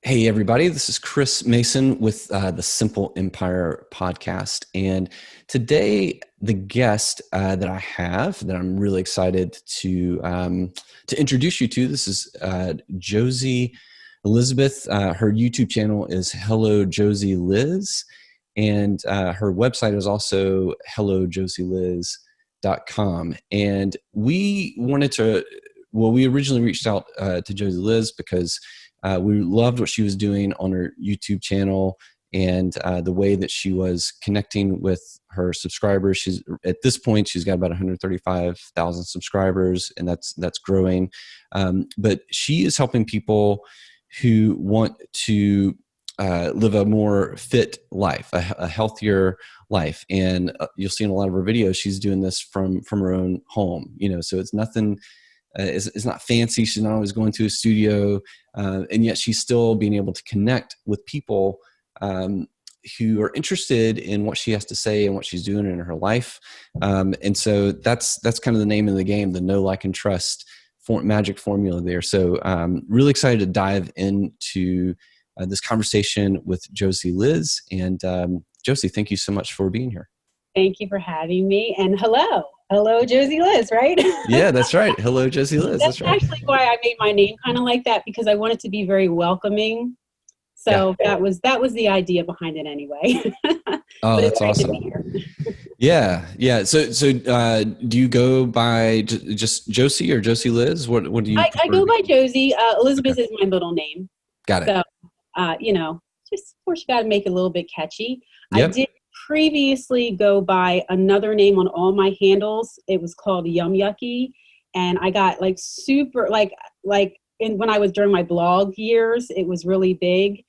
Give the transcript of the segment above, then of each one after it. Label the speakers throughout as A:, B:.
A: Hey, everybody, this is Chris Mason with the Simple Empire podcast. And today, the guest that I have that I'm really excited to introduce you to, this is Josie Elizabeth. Her YouTube channel is Hello Josie Liz. And her website is also hellojosieliz.com. And we originally reached out to Josie Liz because we loved what she was doing on her YouTube channel and the way that she was connecting with her subscribers. She's at this point, she's got about 135,000 subscribers, and that's growing. But she is helping people who want to live a more fit life, a healthier life. And you'll see in a lot of her videos, she's doing this from her own home. So it's nothing. It's not fancy. She's not always going to a studio, and yet she's still being able to connect with people who are interested in what she has to say and what she's doing in her life. And so that's kind of the name of the game, the know, like, and trust magic formula there. So really excited to dive into this conversation with Josie Liz. And Josie, thank you so much for being here.
B: Thank you for having me. And hello, Josie Liz, right?
A: Yeah, that's right. Hello, Josie Liz. That's right.
B: Actually why I made my name kind of like that, because I wanted to be very welcoming. So yeah. that was the idea behind it anyway.
A: Oh, that's awesome. Yeah. So do you go by just Josie or Josie Liz? What do you?
B: I go by Josie. Elizabeth is my middle name.
A: Got it.
B: So just of course you got to make it a little bit catchy.
A: Yep.
B: I did previously go by another name on all my handles. It was called Yum Yucky, and I got super when I was during my blog years, it was really big.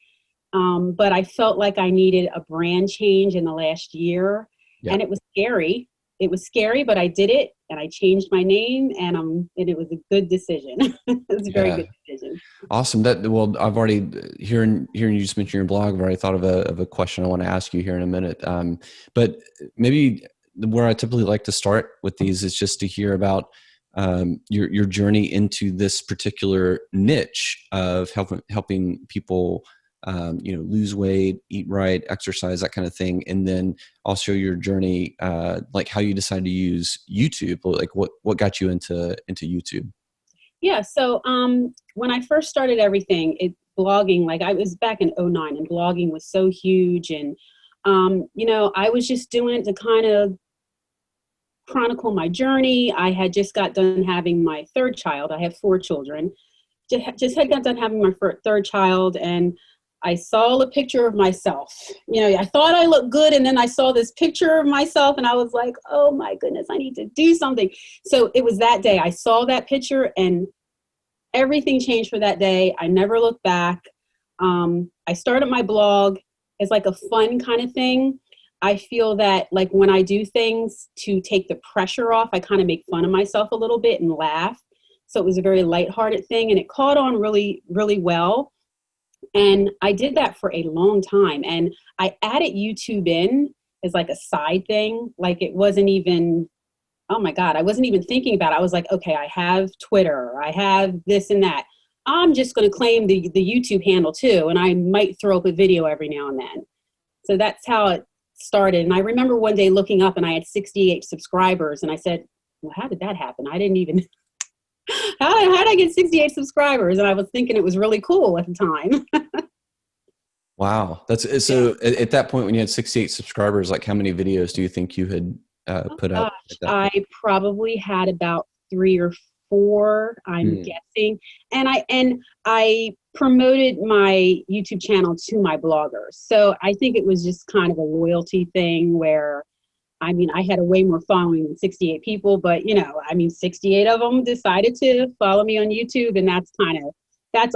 B: But I felt like I needed a brand change in the last year, and it was scary. It was scary, but I did it, and I changed my name, and it was a good decision. It was a very good decision.
A: Awesome. I've already hearing you just mention your blog. I've already thought of a question I want to ask you here in a minute. But maybe where I typically like to start with these is just to hear about your journey into this particular niche of helping people lose weight, eat right, exercise, that kind of thing. And then also your journey, like how you decided to use YouTube, like what got you into YouTube?
B: Yeah. So, when I first started everything, blogging, I was back in 2009, and blogging was so huge. And, I was just doing it to kind of chronicle my journey. I had just got done having my third child. I have 4 children. Just had got done having my third child, and I saw a picture of myself. I thought I looked good, and then I saw this picture of myself, and I was like, oh my goodness, I need to do something. So it was that day I saw that picture, and everything changed for that day. I never looked back. I started my blog as like a fun kind of thing. I feel that when I do things to take the pressure off, I kind of make fun of myself a little bit and laugh. So it was a very lighthearted thing, and it caught on really, really well. And I did that for a long time. And I added YouTube in as like a side thing. It wasn't even, oh my God, I wasn't even thinking about it. I was like, okay, I have Twitter, I have this and that. I'm just going to claim the YouTube handle too. And I might throw up a video every now and then. So that's how it started. And I remember one day looking up, and I had 68 subscribers. And I said, well, how did that happen? I didn't even... How did I get 68 subscribers? And I was thinking it was really cool at the time.
A: Wow. That's so at that point when you had 68 subscribers, how many videos do you think you had put out?
B: I probably had about 3 or 4, I'm guessing. And I promoted my YouTube channel to my bloggers. So I think it was just kind of a loyalty thing where, I had a way more following than 68 people, but 68 of them decided to follow me on YouTube. And that's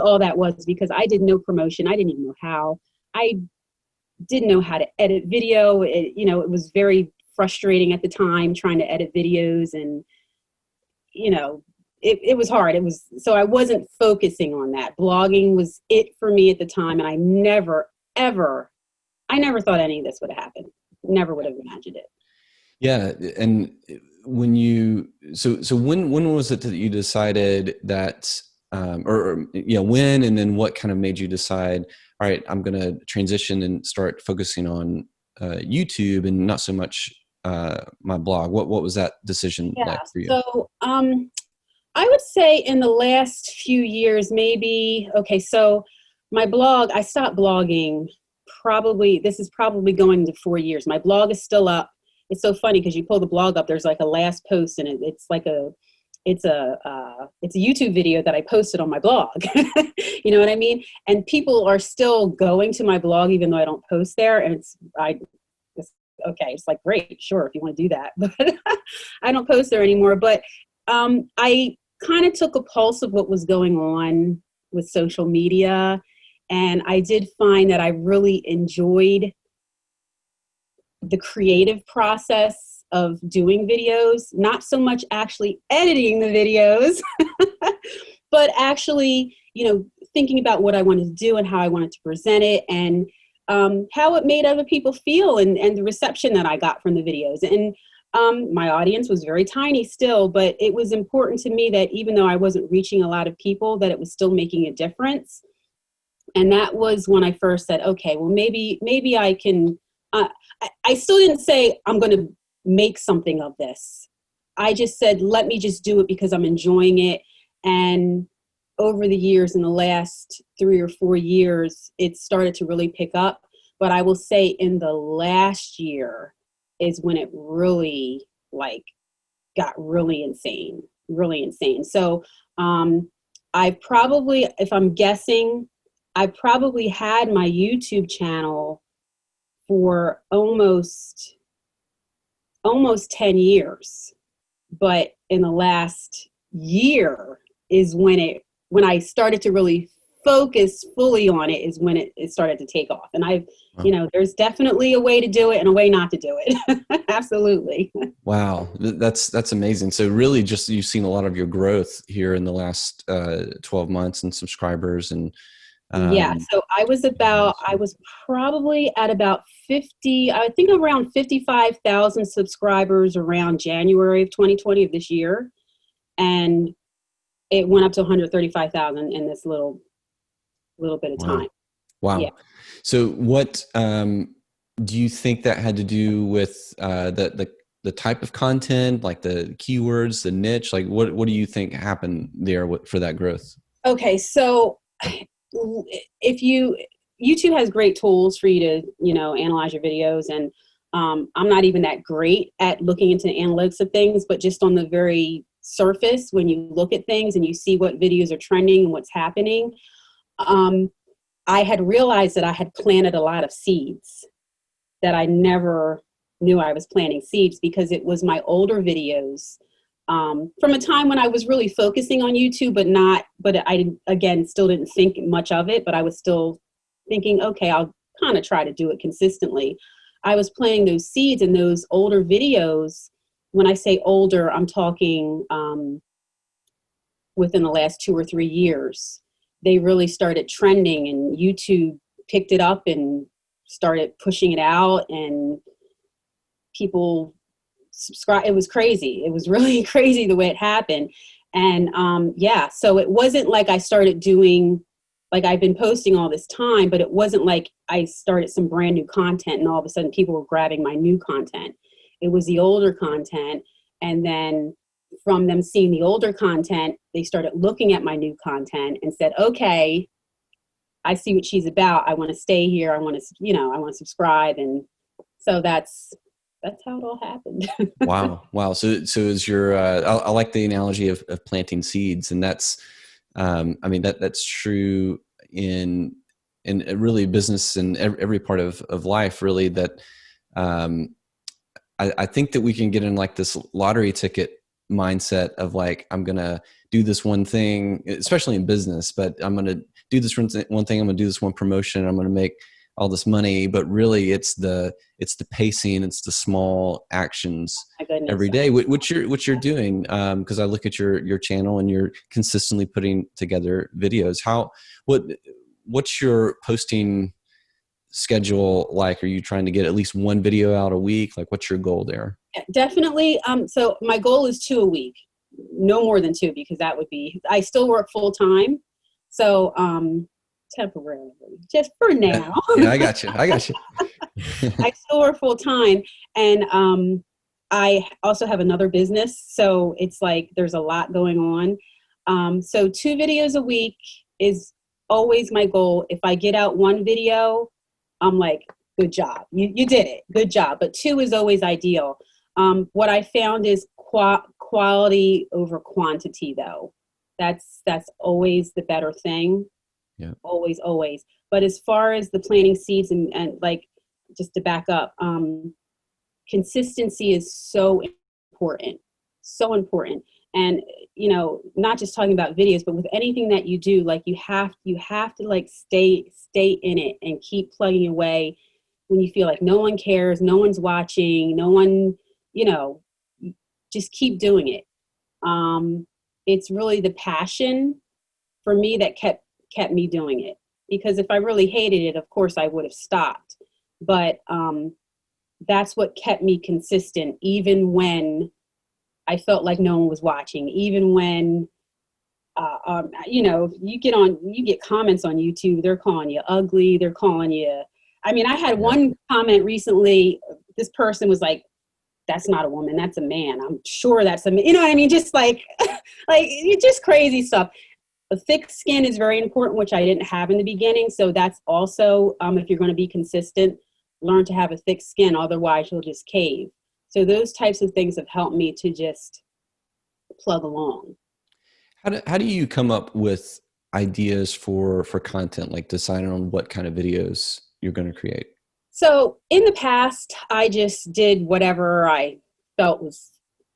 B: all that was, because I did no promotion. I didn't even know how. I didn't know how to edit video. It was very frustrating at the time trying to edit videos, and, it was hard. So I wasn't focusing on that. Blogging was it for me at the time. And I never thought any of this would have happened. Never would have imagined it.
A: Yeah. And when when was it that you decided that when, and then what kind of made you decide, all right, I'm going to transition and start focusing on YouTube and not so much my blog? What was that decision
B: Yeah.
A: like for you?
B: So, I would say in the last few years, maybe, okay, so my blog, I stopped blogging this is probably going to 4 years. My blog is still up. It's so funny because you pull the blog up, there's like a last post, and it's a YouTube video that I posted on my blog. You know what I mean? And people are still going to my blog even though I don't post there. And it's like, great, sure, if you want to do that. But I don't post there anymore. But I kind of took a pulse of what was going on with social media. And I did find that I really enjoyed the creative process of doing videos, not so much actually editing the videos, but actually, thinking about what I wanted to do and how I wanted to present it, and how it made other people feel, and the reception that I got from the videos. And my audience was very tiny still, but it was important to me that even though I wasn't reaching a lot of people, that it was still making a difference. And that was when I first said, okay, well, maybe I can, I still didn't say I'm going to make something of this. I just said, let me just do it because I'm enjoying it. And over the years, in the last 3 or 4 years, it started to really pick up. But I will say in the last year is when it really got really insane. So I probably, if I'm guessing, I probably had my YouTube channel for almost 10 years. But in the last year is when I started to really focus fully on it, is when it started to take off. And there's definitely a way to do it and a way not to do it. Absolutely.
A: Wow. That's amazing. So really just, you've seen a lot of your growth here in the last 12 months and subscribers and,
B: yeah. So I was probably at about 50, I think around 55,000 subscribers around January of 2020 of this year. And it went up to 135,000 in this little bit of time.
A: Wow.
B: Yeah.
A: So what do you think that had to do with the type of content, like the keywords, the niche? Like what do you think happened there for that growth?
B: Okay. So YouTube has great tools for you to, analyze your videos. And I'm not even that great at looking into the analytics of things, but just on the very surface, when you look at things and you see what videos are trending and what's happening, I had realized that I had planted a lot of seeds that I never knew I was planting seeds, because it was my older videos from a time when I was really focusing on YouTube, but I, again, still didn't think much of it, but I was still thinking, okay, I'll kind of try to do it consistently. I was planting those seeds in those older videos. When I say older, I'm talking within the last 2 or 3 years. They really started trending, and YouTube picked it up and started pushing it out, and people subscribe. It was crazy. It was really crazy the way it happened. And so it wasn't like I started doing, like I've been posting all this time, but it wasn't like I started some brand new content and all of a sudden people were grabbing my new content. It was the older content. And then from them seeing the older content, they started looking at my new content and said, okay, I see what she's about. I want to stay here. I want to subscribe. And so that's how it all happened.
A: Wow. So is your, I like the analogy of planting seeds, and that's, that's true in really business and every part of life, really, that, I think that we can get in like this lottery ticket mindset of like, I'm going to do this one thing, especially in business, but I'm going to do this one thing. I'm going to do this one promotion. I'm going to make all this money, but really it's the pacing, it's the small actions every day, which you're doing. Cause I look at your channel and you're consistently putting together videos. What's your posting schedule like? Are you trying to get at least one video out a week? Like what's your goal there?
B: Definitely. So my goal is 2 a week. no more than 2, because that would be, I still work full time. So, temporarily, just for
A: Yeah,
B: now.
A: yeah, I got you. I got you.
B: I still work full time, and I also have another business, so it's like there's a lot going on. So 2 videos a week is always my goal. If I get out 1 video, I'm like, good job, you did it, good job. But 2 is always ideal. What I found is quality over quantity, though. That's always the better thing.
A: Yeah.
B: Always, always. But as far as the planting seeds and like, just to back up, consistency is so important, so important. And, you know, not just talking about videos, but with anything that you do, like you have to like stay in it and keep plugging away when you feel like no one cares, no one's watching, no one, you know, just keep doing it. It's really the passion for me that kept me doing it. Because if I really hated it, of course I would have stopped. But that's what kept me consistent, even when I felt like no one was watching, even when, you know, you get comments on YouTube, they're calling you ugly, they're calling you, I mean, I had one comment recently, this person was like, that's not a woman, that's a man. I'm sure that's a man. You know what I mean? Just like, like, just crazy stuff. A thick skin is very important, which I didn't have in the beginning. So that's also, if you're going to be consistent, learn to have a thick skin. Otherwise, you'll just cave. So those types of things have helped me to just plug along.
A: How do you come up with ideas for content, like deciding on what kind of videos you're going to create?
B: So in the past, I just did whatever I felt was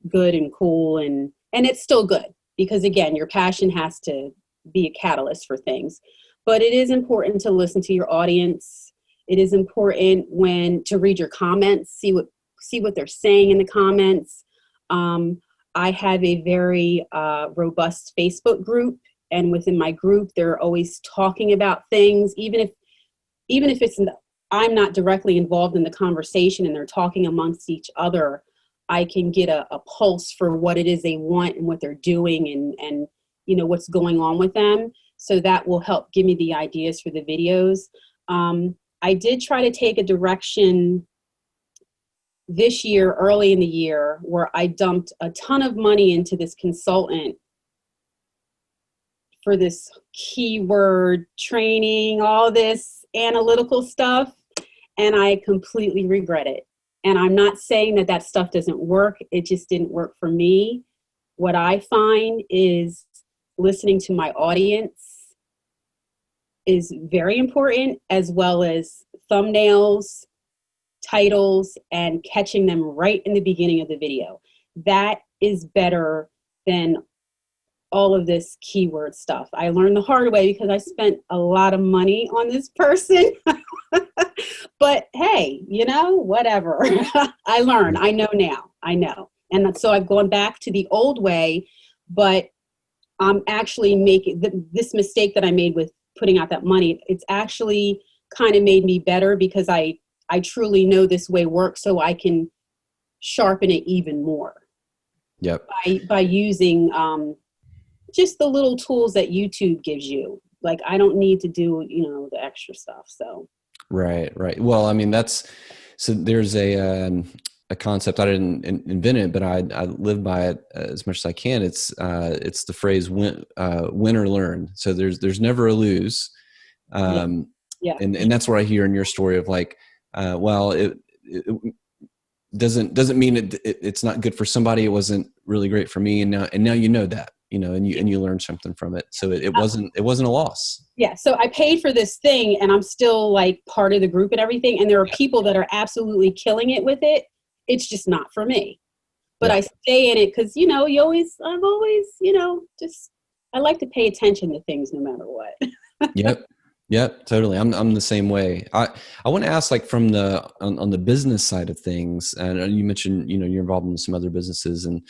B: good and cool, and it's still good, because again, your passion has to be a catalyst for things. But it is important to listen to your audience. It is important to read your comments, see what they're saying in the comments. I have a very robust Facebook group, and within my group, they're always talking about things, even if it's I'm not directly involved in the conversation and they're talking amongst each other. I can get a pulse for what it is they want and what they're doing, and you know what's going on with them. So that will help give me the ideas for the videos. I did try to take a direction this year, early in the year, where I dumped a ton of money into this consultant for this keyword training, all this analytical stuff, and I completely regret it. And I'm not saying that stuff doesn't work. It just didn't work for me. What I find is listening to my audience is very important, as well as thumbnails, titles, and catching them right in the beginning of the video. That is better than all of this keyword stuff. I learned the hard way because I spent a lot of money on this person. But hey, you know, whatever. I learned. I know now. I know. And so I've gone back to the old way, but I'm actually making this mistake that I made with putting out that money. It's actually kind of made me better, because I truly know this way works, so I can sharpen it even more.
A: Yep.
B: By using just the little tools that YouTube gives you. Like, I don't need to do, you know, the extra stuff. So. Right.
A: Well, I mean, so there's a concept. I didn't invent it, but I live by it as much as I can. It's the phrase win or learn. So there's never a lose.
B: Yeah.
A: And that's what I hear in your story of like, well, it doesn't mean it's not good for somebody. It wasn't really great for me. And now you know that, you know, and you learn something from it. So it wasn't a loss.
B: Yeah. So I paid for this thing, and I'm still like part of the group and everything. And there are people that are absolutely killing it with it. It's just not for me. But I stay in it because, you know, I've always, you know, I like to pay attention to things no matter what.
A: Yep, totally. I'm the same way. I want to ask, like, from on the business side of things, and you mentioned, you know, you're involved in some other businesses, and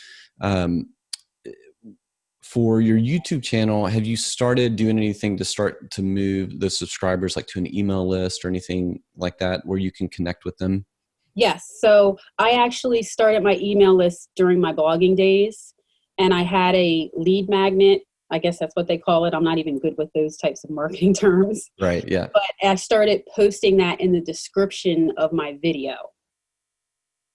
A: for your YouTube channel, have you started doing anything to start to move the subscribers like to an email list or anything like that where you can connect with them?
B: Yes. So I actually started my email list during my blogging days. and I had a lead magnet. I guess that's what they call it. I'm not even good with those types of marketing terms.
A: Right. Yeah.
B: But I started posting that in the description of my video.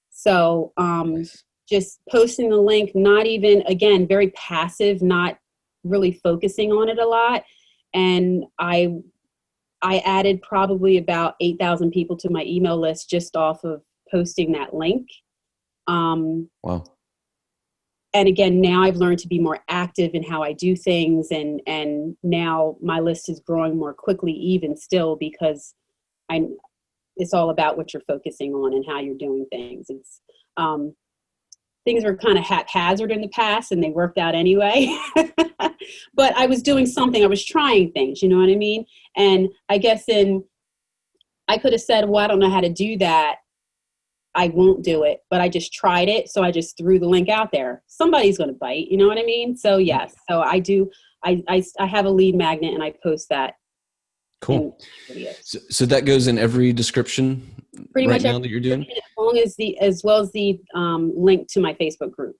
B: So
A: Nice.
B: just posting the link, not even, again, very passive, not really focusing on it a lot. And I added probably about 8,000 people to my email list just off of posting that link.
A: Wow.
B: And again, now I've learned to be more active in how I do things. And now my list is growing more quickly, even still, because it's all about what you're focusing on and how you're doing things. It's, things were kind of haphazard in the past and they worked out anyway. But I was doing something, I was trying things, you know what I mean? And I guess I could have said, well, I don't know how to do that, I won't do it, but I just tried it. So I just threw the link out there. Somebody's going to bite, you know what I mean? So yes, so I do, I have a lead magnet and I post that.
A: Cool. So that goes in every description
B: pretty
A: right
B: much
A: now that you're doing?
B: As well as the link to my Facebook group.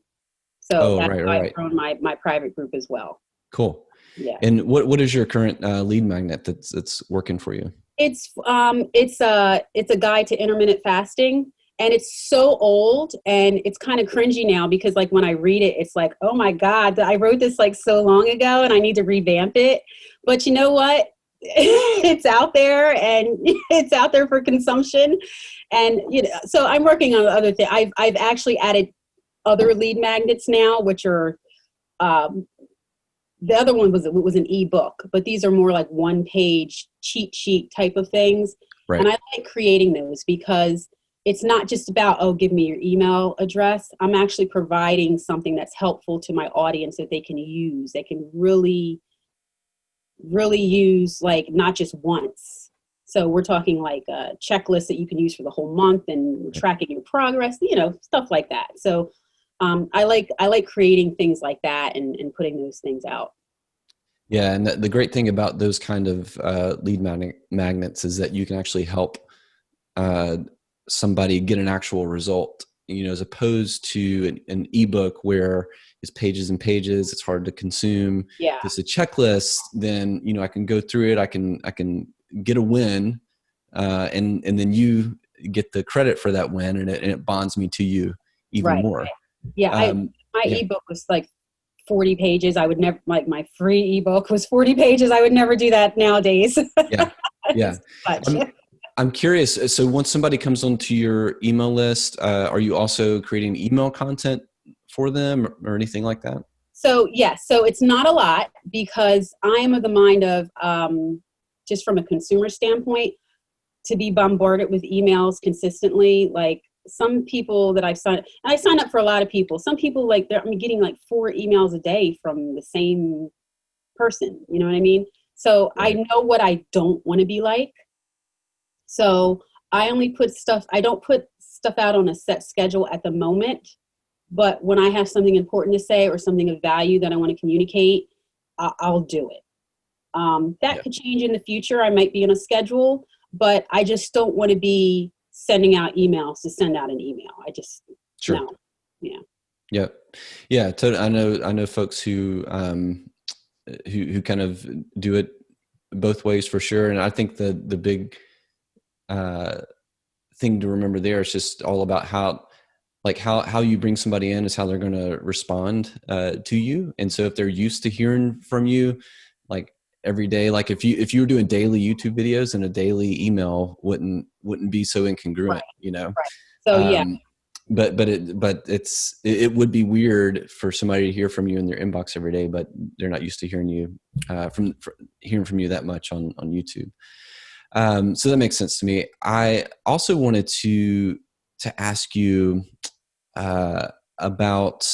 B: So that's why I've grown my private group as well.
A: Cool.
B: Yeah.
A: And what is your current lead magnet that's working for you?
B: It's a guide to intermittent fasting. And it's so old and it's kind of cringy now because like when I read it, it's like, oh my God, I wrote this like so long ago and I need to revamp it. But you know what? It's out there and it's out there for consumption. And, you know, so I'm working on other things. I've actually added other lead magnets now, which are, the other one was an ebook, but these are more like one-page cheat sheet type of things. Right. And I like creating those because it's not just about, oh, give me your email address. I'm actually providing something that's helpful to my audience that they can use. They can really use, like, not just once. So we're talking like a checklist that you can use for the whole month and tracking your progress, you know, stuff like that. So I like creating things like that and putting those things out.
A: Yeah, and the great thing about those kind of lead magnets is that you can actually help somebody get an actual result, you know, as opposed to an ebook where it's pages and pages, it's hard to consume.
B: Yeah.
A: If it's a checklist, then, you know, I can go through it, I can get a win, and then you get the credit for that win, and it bonds me to you even more.
B: Yeah, my ebook was like 40 pages. I would never, like, my free ebook was 40 pages. I would never do that nowadays.
A: Yeah. I'm curious. So once somebody comes onto your email list, are you also creating email content for them or anything like that?
B: So yes. So it's not a lot because I am of the mind of, just from a consumer standpoint, to be bombarded with emails consistently. Like some people that I sign up for a lot of people. Some people, like, I'm getting like 4 emails a day from the same person. You know what I mean? So right. I know what I don't want to be like. So I only put stuff, I don't put stuff out on a set schedule at the moment, but when I have something important to say or something of value that I want to communicate, I'll do it. That could change in the future. I might be on a schedule, but I just don't want to be sending out emails to send out an email. I just, no. Yeah.
A: Yeah. Totally. I know folks who kind of do it both ways for sure. And I think the big, thing to remember there is just all about how you bring somebody in is how they're going to respond to you. And so if they're used to hearing from you like every day, like if you were doing daily YouTube videos, and a daily email wouldn't be so incongruent, right. You know?
B: Right. So yeah.
A: But it would be weird for somebody to hear from you in their inbox every day, but they're not used to hearing you hearing from you that much on YouTube. So that makes sense to me. I also wanted to ask you about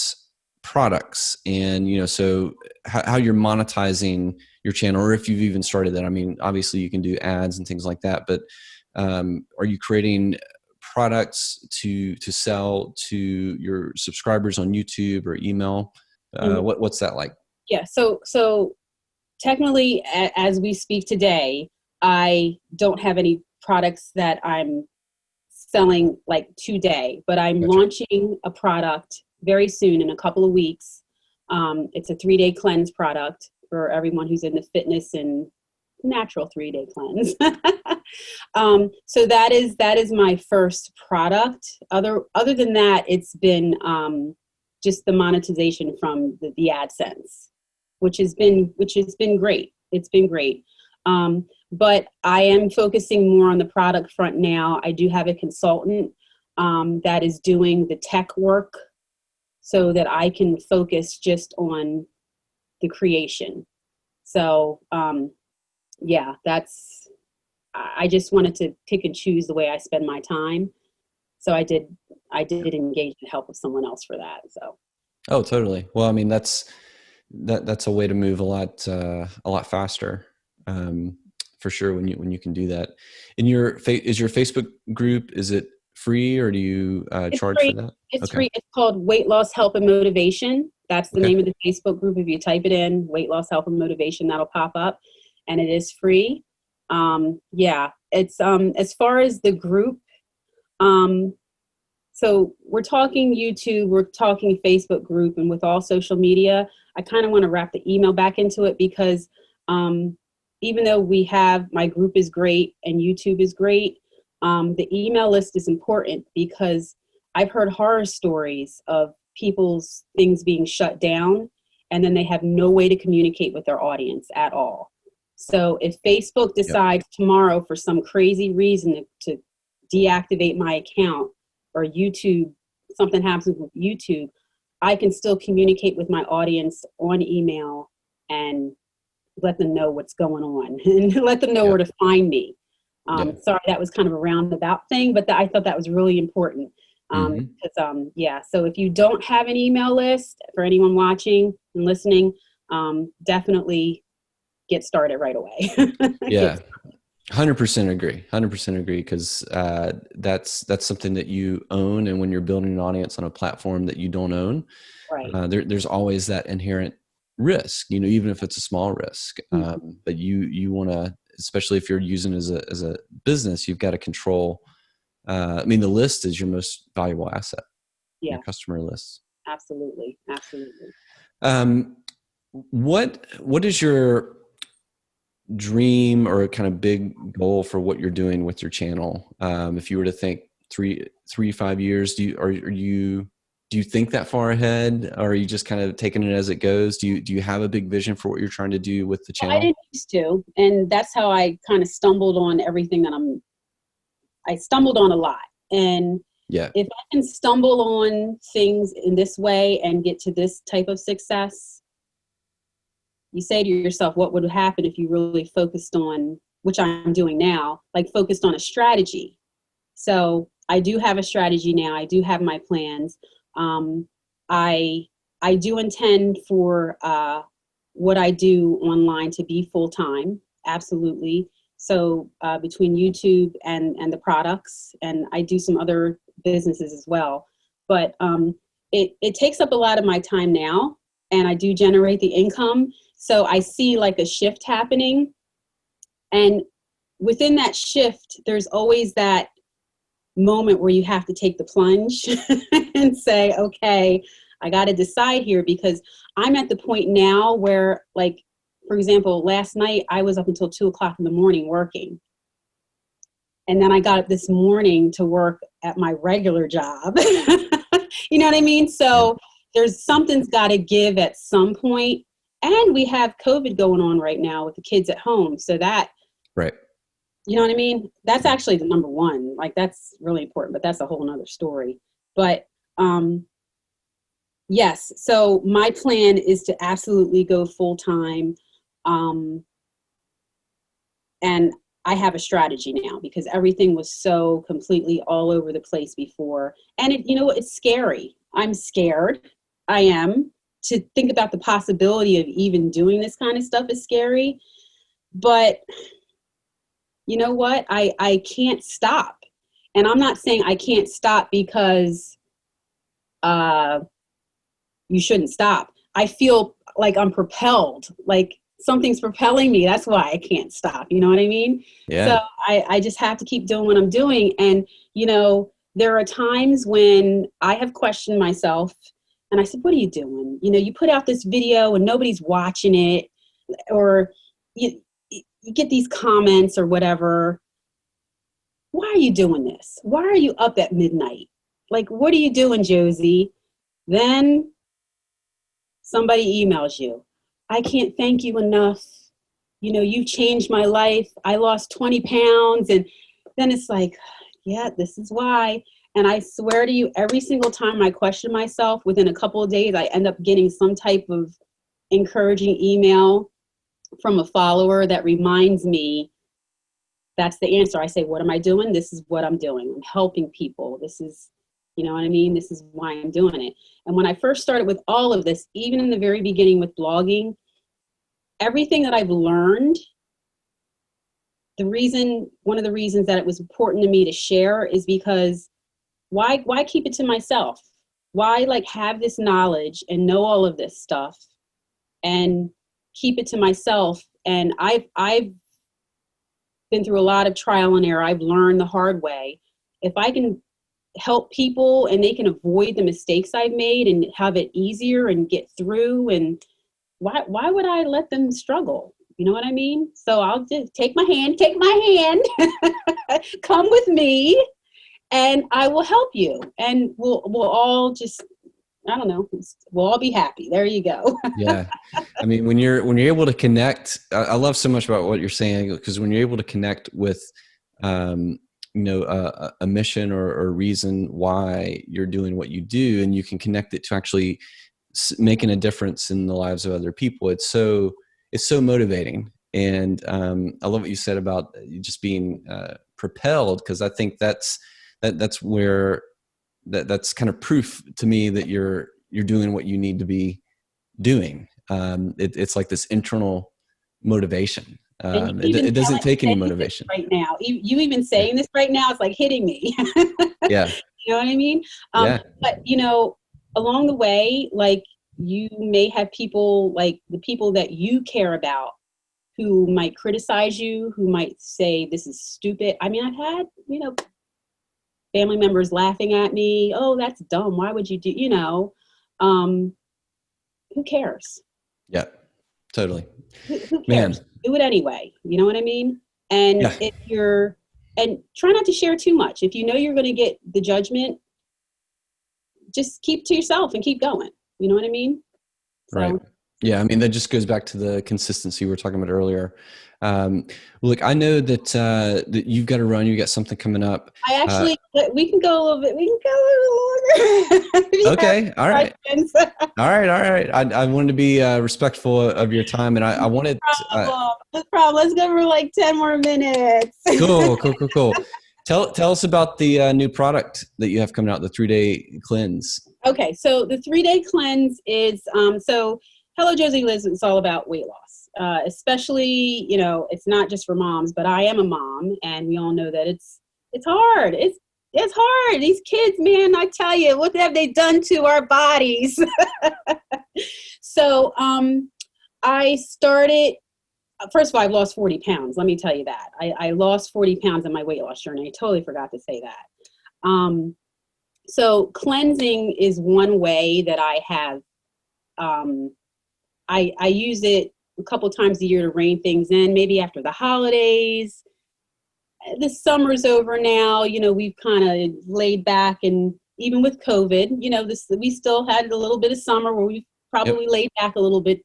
A: products and, you know, so how you're monetizing your channel, or if you've even started that. I mean, obviously you can do ads and things like that, but are you creating products to sell to your subscribers on YouTube or email? What's that like?
B: Yeah. So technically, as we speak today, I don't have any products that I'm selling like today, but I'm launching a product very soon in a couple of weeks. It's a 3-day cleanse product for everyone who's into fitness and natural 3-day cleanse. So that is my first product. Other than that, it's been just the monetization from the AdSense, which has been great. It's been great. But I am focusing more on the product front now. I do have a consultant that is doing the tech work so that I can focus just on the creation. So yeah, I just wanted to pick and choose the way I spend my time. So I did engage the help of someone else for that. So.
A: Oh, totally. Well, I mean, that's a way to move a lot faster, for sure. When you can do that. Is your Facebook group, is it free, or do you charge
B: free.
A: for that?
B: It's free. It's called Weight Loss, Help, and Motivation. That's the name of the Facebook group. If you type it in, Weight Loss, Help, and Motivation, that'll pop up, and it is free. Yeah, it's as far as the group. So we're talking YouTube, we're talking Facebook group, and with all social media, I kind of want to wrap the email back into it because even though my group is great and YouTube is great, the email list is important because I've heard horror stories of people's things being shut down and then they have no way to communicate with their audience at all. So if Facebook decides tomorrow for some crazy reason to deactivate my account, or YouTube, something happens with YouTube, I can still communicate with my audience on email and let them know what's going on and let them know where to find me. Sorry, that was kind of a roundabout thing, but I thought that was really important. So if you don't have an email list, for anyone watching and listening, definitely get started right away.
A: Yeah. 100% agree. 100% agree. Cause, that's something that you own. And when you're building an audience on a platform that you don't own,
B: right.
A: There's always that inherent risk, even if it's a small risk. But you want to, especially if you're using it as a business, you've got to control. The list is your most valuable asset.
B: Yeah.
A: Your customer lists.
B: Absolutely. Absolutely.
A: What is your dream or kind of big goal for what you're doing with your channel? If you were to think 3-5 years, do you think that far ahead, or are you just kind of taking it as it goes? Do you have a big vision for what you're trying to do with the channel?
B: I didn't used to, and that's how I kind of stumbled on everything that I stumbled on a lot. And if I can stumble on things in this way and get to this type of success, you say to yourself, what would happen if you really focused on, which I'm doing now, like focused on a strategy. So I do have a strategy now. I do have my plans. I do intend for what I do online to be full-time. Absolutely. So between YouTube and the products, and I do some other businesses as well. But it takes up a lot of my time now, and I do generate the income. So I see like a shift happening. And within that shift, there's always that moment where you have to take the plunge and say, okay, I got to decide here, because I'm at the point now where, like, for example, last night I was up until 2:00 in the morning working. And then I got up this morning to work at my regular job. You know what I mean? So there's something's got to give at some point. And we have COVID going on right now with the kids at home. So that,
A: right.
B: You know what I mean? That's actually the number one. Like, that's really important, but that's a whole nother story. But yes, so my plan is to absolutely go full time. And I have a strategy now, because everything was so completely all over the place before. And it's scary. I'm scared. I am. To think about the possibility of even doing this kind of stuff is scary. But you know what? I can't stop. And I'm not saying I can't stop because you shouldn't stop. I feel like I'm propelled, like something's propelling me. That's why I can't stop. You know what I mean?
A: Yeah.
B: So I just have to keep doing what I'm doing. And, there are times when I have questioned myself, And I said, what are you doing? You know, you put out this video and nobody's watching it, or you get these comments or whatever. Why are you doing this? Why are you up at midnight? Like, what are you doing, Josie? Then somebody emails you. I can't thank you enough. You know, you've changed my life. I lost 20 pounds. And then it's like, yeah, this is why. And I swear to you, every single time I question myself, within a couple of days, I end up getting some type of encouraging email from a follower that reminds me that's the answer. I say, what am I doing? This is what I'm doing. I'm helping people. This is, you know what I mean? This is why I'm doing it. And when I first started with all of this, even in the very beginning with blogging, everything that I've learned, one of the reasons that it was important to me to share is because why keep it to myself? Why like have this knowledge and know all of this stuff and keep it to myself? And I've been through a lot of trial and error. I've learned the hard way. If I can help people and they can avoid the mistakes I've made and have it easier and get through, and why would I let them struggle? You know what I mean? So I'll just take my hand, come with me, and I will help you. And we'll all just, I don't know, we'll all be happy. There you go.
A: Yeah. I mean, when you're able to connect, I love so much about what you're saying, because when you're able to connect with, a mission or a reason why you're doing what you do, and you can connect it to actually making a difference in the lives of other people, it's so motivating. And I love what you said about just being propelled, because I think that's where that's kind of proof to me that you're doing what you need to be doing. It's like this internal motivation. It doesn't take any motivation
B: right now. You even saying this right now, it's like hitting me.
A: Yeah.
B: You know what I mean?
A: Yeah.
B: But you know, along the way, like you may have people, like the people that you care about, who might criticize you, who might say this is stupid. I mean, I've had, family members laughing at me. Oh, that's dumb. Why would you do, who cares?
A: Yeah, totally.
B: Who cares? Man. Do it anyway. You know what I mean? And and try not to share too much. If you know you're going to get the judgment, just keep to yourself and keep going. You know what I mean? So.
A: Right. Yeah. I mean, that just goes back to the consistency we were talking about earlier. Look, I know that you've got to run. You got something coming up.
B: I actually, we can go a little bit. We can go a little longer.
A: Okay. All right. All right. I wanted to be respectful of your time, and I wanted.
B: No problem. Let's go for like 10 more minutes.
A: Cool. Tell us about the new product that you have coming out, the 3-day cleanse.
B: Okay, so the 3-day cleanse is so Hello Josie Liz is all about weight loss. Especially, it's not just for moms, but I am a mom, and we all know that it's hard. It's hard. These kids, man, I tell you, what have they done to our bodies? So I started. First of all, I've lost 40 pounds. Let me tell you that. I lost 40 pounds in my weight loss journey. I totally forgot to say that. So cleansing is one way that I have. I use it a couple times a year to rein things in, maybe after the holidays. The summer's over now. We've kind of laid back, and even with COVID, we still had a little bit of summer where we probably laid back a little bit,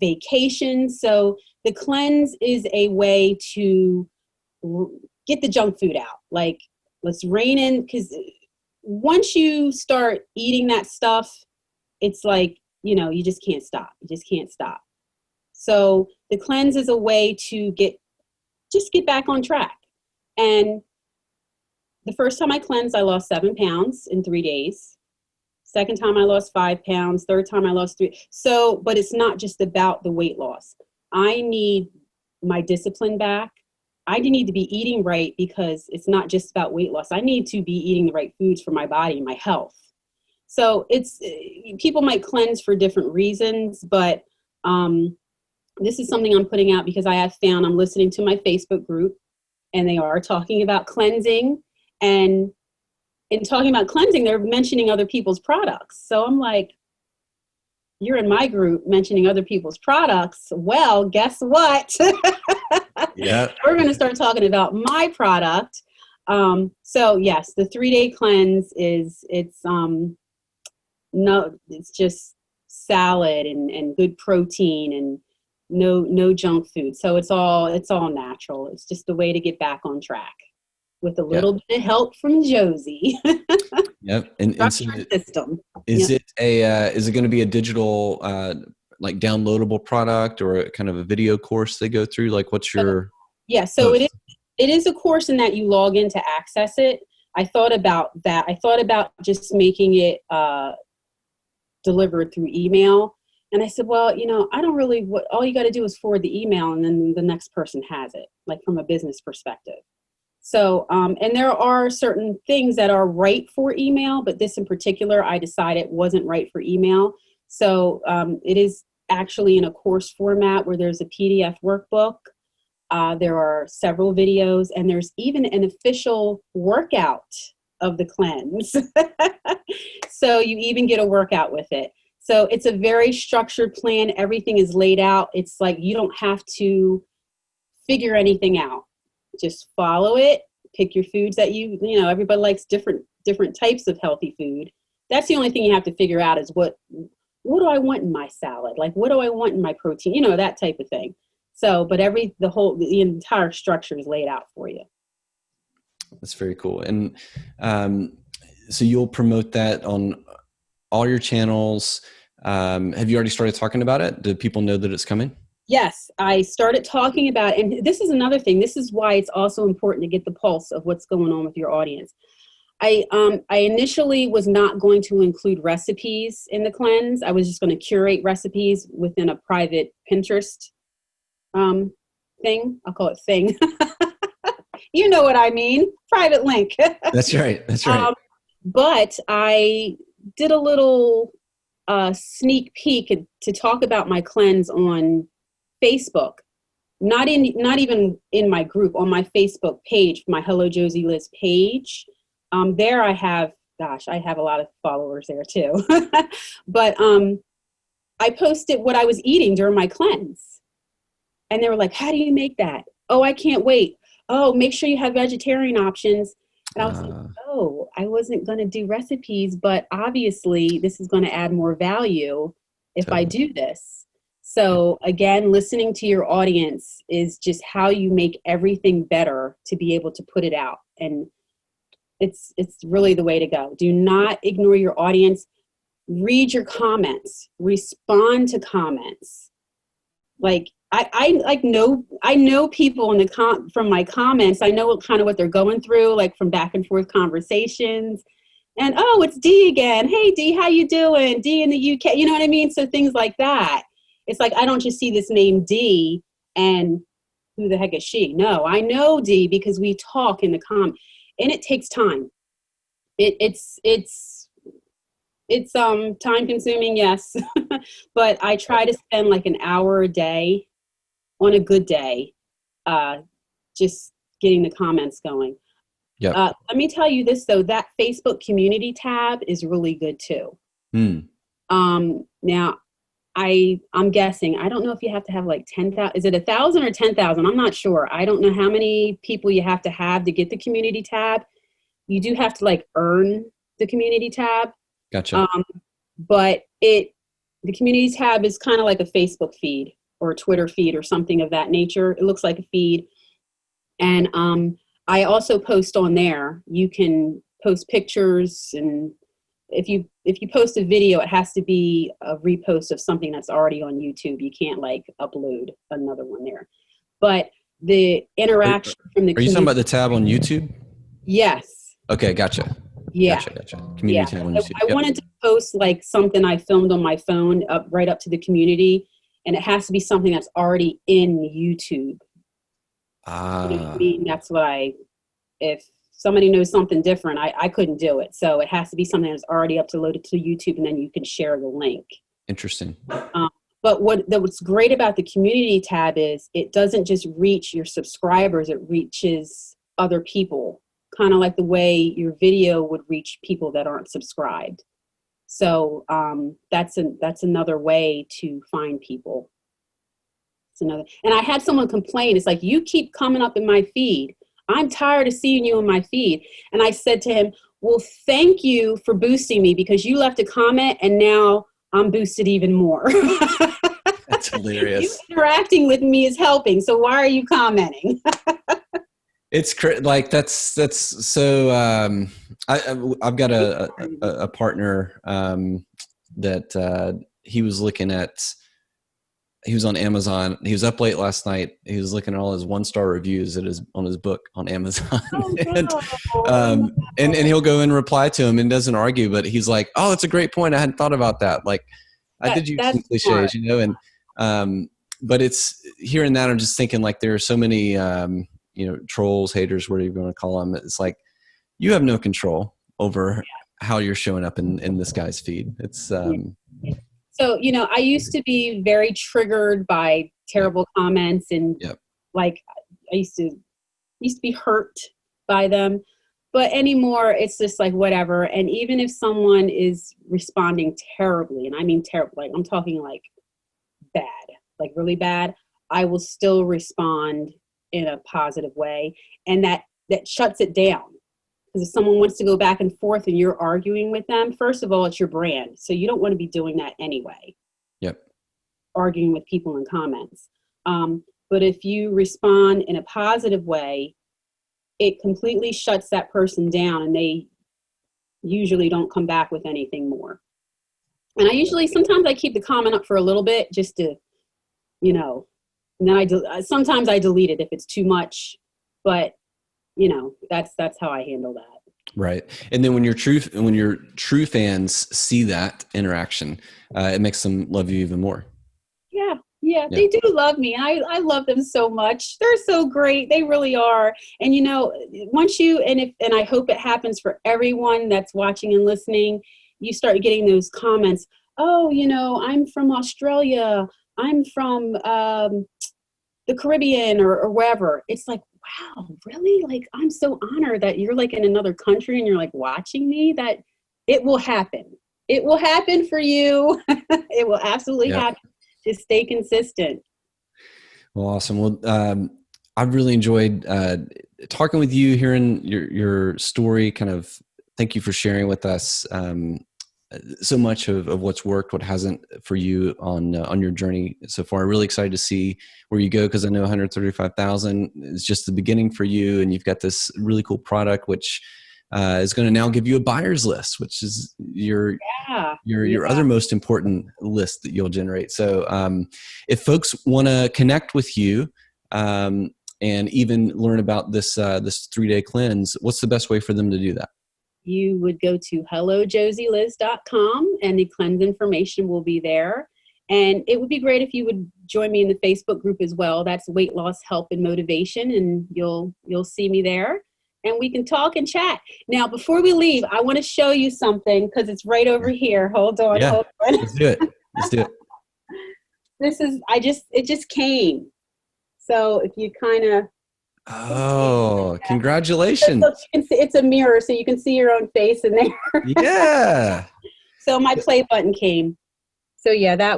B: vacation. So the cleanse is a way to get the junk food out. Like, let's rein in, because once you start eating that stuff, it's like, you just can't stop. So the cleanse is a way to get back on track. And the first time I cleansed, I lost 7 pounds in 3 days. Second time I lost 5 pounds. Third time I lost 3. So, but it's not just about the weight loss. I need my discipline back. I need to be eating right, because it's not just about weight loss. I need to be eating the right foods for my body and my health. So people might cleanse for different reasons, but this is something I'm putting out because I have found, I'm listening to my Facebook group, and they are talking about cleansing, and in talking about cleansing, they're mentioning other people's products. So I'm like, you're in my group mentioning other people's products. Well, guess what?
A: Yeah.
B: We're going to start talking about my product. So yes, the 3-day cleanse it's just salad and good protein and no junk food. So it's all natural. It's just a way to get back on track with a little bit of help from Josie.
A: Yep. And so
B: system.
A: is it going to be a digital, like downloadable product or a kind of a video course they go through? Like what's your...
B: Yeah. So it is a course in that you log in to access it. I thought about that. I thought about just making it delivered through email. And I said, well, I don't really, all you got to do is forward the email and then the next person has it, like from a business perspective. So, and there are certain things that are right for email, but this in particular, I decided wasn't right for email. So it is actually in a course format where there's a PDF workbook. There are several videos, and there's even an official workout of the cleanse. So you even get a workout with it. So it's a very structured plan. Everything is laid out. It's like you don't have to figure anything out. Just follow it, pick your foods that everybody likes different types of healthy food. That's the only thing you have to figure out is what do I want in my salad? Like, what do I want in my protein? That type of thing. So, but the entire structure is laid out for you.
A: That's very cool. And so you'll promote that on all your channels. Have you already started talking about it? Do people know that it's coming?
B: Yes, I started talking about it. And this is another thing. This is why it's also important to get the pulse of what's going on with your audience. I initially was not going to include recipes in the cleanse. I was just going to curate recipes within a private Pinterest thing. I'll call it thing. You know what I mean? Private link.
A: That's right. That's right.
B: But I did a little sneak peek to talk about my cleanse on Facebook. Not even in my group, on my Facebook page, my Hello Josie Liz page. There I have a lot of followers there too. But I posted what I was eating during my cleanse. And they were like, how do you make that? Oh, I can't wait. Oh, make sure you have vegetarian options. And I was like, oh, I wasn't going to do recipes, but obviously this is going to add more value if I do this. So again, listening to your audience is just how you make everything better to be able to put it out. And it's really the way to go. Do not ignore your audience. Read your comments. Respond to comments. Like I know people from my comments. I know what they're going through, like from back and forth conversations. And oh, it's Dee again. Hey Dee, how you doing? Dee in the UK. You know what I mean? So things like that. It's like I don't just see this name Dee and who the heck is she? No, I know Dee because we talk in the and it takes time. It's time consuming, yes. But I try to spend like an hour a day on a good day, just getting the comments going.
A: Yeah.
B: Let me tell you this though, that Facebook community tab is really good too. Now I'm guessing, I don't know if you have to have like 10,000, is it 1,000 or 10,000? I'm not sure. I don't know how many people you have to get the community tab. You do have to like earn the community tab.
A: Gotcha.
B: But the community tab is kind of like a Facebook feed or a Twitter feed or something of that nature. It looks like a feed. And I also post on there. You can post pictures, and if you post a video, it has to be a repost of something that's already on YouTube. You can't like upload another one there. But the interaction from the
A: Are you talking about the tab on YouTube?
B: Yes.
A: Okay, gotcha.
B: Yeah.
A: Gotcha. Community tab on YouTube.
B: I wanted to post like something I filmed on my phone right up to the community, and it has to be something that's already in YouTube. You know what I mean? That's why if somebody knows something different, I couldn't do it. So it has to be something that's already uploaded to YouTube, and then you can share the link. Interesting. But what's great about the community tab is it doesn't just reach your subscribers, it reaches other people. kind of like the way your video would reach people that aren't subscribed. So that's another way to find people. It's another, and I had someone complain. It's like, you keep coming up in my feed. I'm tired of seeing you in my feed. And I said to him, well, thank you for boosting me, because you left a comment and now I'm boosted even more.
A: That's hilarious.
B: You interacting with me is helping. So why are you commenting?
A: It's like, that's so, I've got a partner, that, he was looking at, he was on Amazon. He was up late last night. He was looking at all his 1-star reviews on his book on Amazon.
B: Oh,
A: and he'll go and reply to him and doesn't argue, but he's like, oh, that's a great point. I hadn't thought about that. Like, I did use some cliches,
B: smart.
A: you know, and, but it's hearing that, I'm just thinking, like, there are so many, you know, trolls, haters, whatever you're going to call them. It's like, you have no control over how you're showing up in this guy's feed. It's,
B: So, you know, I used to be very triggered by terrible comments, and like I used to be hurt by them, but anymore it's just like whatever. And even if someone is responding terribly, and I mean terrible, like I'm talking like bad, like really bad, I will still respond in a positive way, and that shuts it down. Because if someone wants to go back and forth and you're arguing with them, first of all, it's your brand. So you don't want to be doing that anyway.
A: Yep.
B: Arguing with people in comments. But if you respond in a positive way, it completely shuts that person down, and they usually don't come back with anything more. And sometimes I keep the comment up for a little bit just to, you know, and then sometimes I delete it if it's too much, but you know, that's how I handle that.
A: Right. And then when your true fans see that interaction, it makes them love you even more.
B: Yeah, they do love me. I love them so much. They're so great. They really are. And you know, once and I hope it happens for everyone that's watching and listening, you start getting those comments. Oh, you know, I'm from Australia. I'm from the Caribbean or wherever. It's like, wow, really? Like, I'm so honored that you're like in another country and you're like watching me. That it will happen. It will happen for you. It will absolutely happen. Just stay consistent.
A: Well, awesome. Well, I've really enjoyed talking with you, hearing your story. Kind of, thank you for sharing with us so much of what's worked, what hasn't for you on your journey so far. I'm really excited to see where you go, because I know 135,000 is just the beginning for you, and you've got this really cool product which is going to now give you a buyer's list, which is your other most important list that you'll generate. So if folks want to connect with you and even learn about this 3-day cleanse, what's the best way for them to do that?
B: You would go to hellojosieliz.com, and the cleanse information will be there. And it would be great if you would join me in the Facebook group as well. That's Weight Loss Help and Motivation, and you'll see me there, and we can talk and chat. Now, before we leave, I want to show you something, because it's right over here. Hold on.
A: Let's do it. Let's do it.
B: It just came. So if you kind of.
A: Oh, congratulations.
B: So it's a mirror, so you can see your own face in there.
A: Yeah.
B: So my play button came. So yeah, I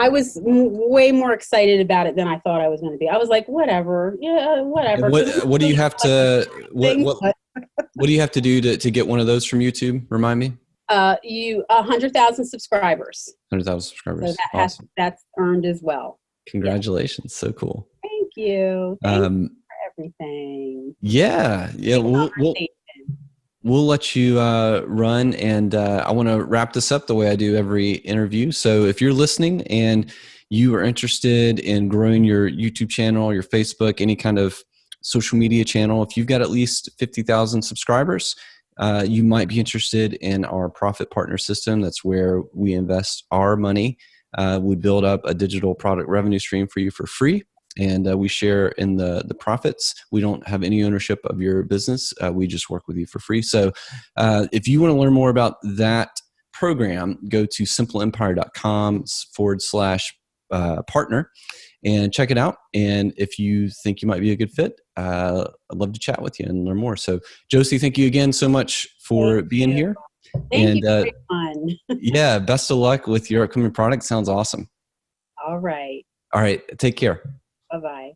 B: was way more excited about it than I thought I was going to be. I was like, whatever. Yeah, whatever.
A: What do you have to, what do you have to do to get one of those from YouTube? Remind me.
B: 100,000 subscribers.
A: 100,000 subscribers.
B: So
A: Awesome.
B: that's earned as well.
A: Congratulations. Yeah. So cool.
B: Thank you. Thank you for everything.
A: Yeah. We'll let you run, and I want to wrap this up the way I do every interview. So if you're listening and you are interested in growing your YouTube channel, your Facebook, any kind of social media channel, if you've got at least 50,000 subscribers, you might be interested in our profit partner system. That's where we invest our money. We build up a digital product revenue stream for you for free, and we share in the profits. We don't have any ownership of your business. We just work with you for free. So if you want to learn more about that program, go to simpleempire.com partner, and check it out. And if you think you might be a good fit, I'd love to chat with you and learn more. So Josie, thank you again so much for being here.
B: Thank you.
A: And
B: Very fun.
A: yeah, best of luck with your upcoming product. Sounds awesome.
B: All right.
A: All right. Take care.
B: Bye-bye.